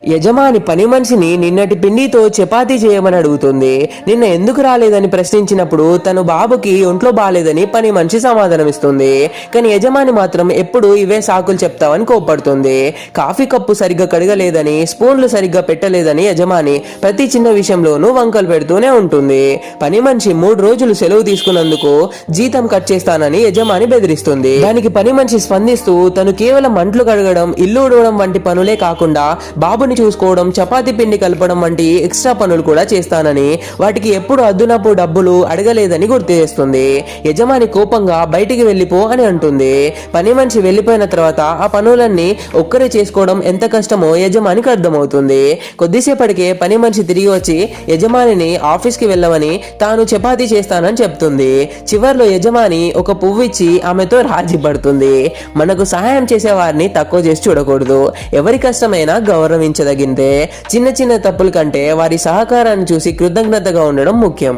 యజమాని పని మనిషిని నిన్నటి పిండితో చపాతీ చేయమని అడుగుతుంది. నిన్న ఎందుకు రాలేదని ప్రశ్నించినప్పుడు తను బాబుకి ఒంట్లో బాలేదని పని మనిషి సమాధానమిస్తుంది. కానీ యజమాని మాత్రం ఎప్పుడు ఇవే సాకులు చెప్తావని కోప్పడుతుంది. కాఫీ కప్పు సరిగ్గా కడగలేదని, స్పూన్లు సరిగ్గా పెట్టలేదని యజమాని ప్రతి చిన్న విషయంలోనూ వంకలు పెడుతూనే ఉంటుంది. పని మనిషి 3 రోజులు సెలవు తీసుకున్నందుకు జీతం కట్ చేస్తానని యజమాని బెదిరిస్తుంది. దానికి పని మనిషి స్పందిస్తూ తను కేవలం అంట్లు కడగడం, ఇల్లు ఉడవడం వంటి పనులే కాకుండా బాబు చూసుకోవడం, చపాతీ పిండి కలపడం వంటి ఎక్స్ట్రా పనులు కూడా చేస్తానని, వాటికి ఎప్పుడు అద్దునపు డబ్బులు అడగలేదని గుర్తు చేస్తుంది. యజమాని కోపంగా బయటికి వెళ్ళిపో అని అంటుంది. పని మనిషి వెళ్ళిపోయిన తర్వాత ఆ పనులన్నీ ఒక్కరే చేసుకోవడం ఎంత కష్టమో యజమానికి అర్థమవుతుంది. కొద్దిసేపటికే పని మనిషి తిరిగి వచ్చి యజమానిని ఆఫీస్కి వెళ్ళమని, తాను చపాతీ చేస్తానని చెప్తుంది. చివర్లో యజమాని ఒక పువ్వు ఇచ్చి ఆమెతో రాజీ పడుతుంది. మనకు సహాయం చేసే వారిని తక్కువ చేసి చూడకూడదు. ఎవరి కష్టమైనా గౌరవించదగిందే. చిన్న చిన్న తప్పుల కంటే వారి సహకారాన్ని చూసి కృతజ్ఞతగా ఉండడం ముఖ్యం.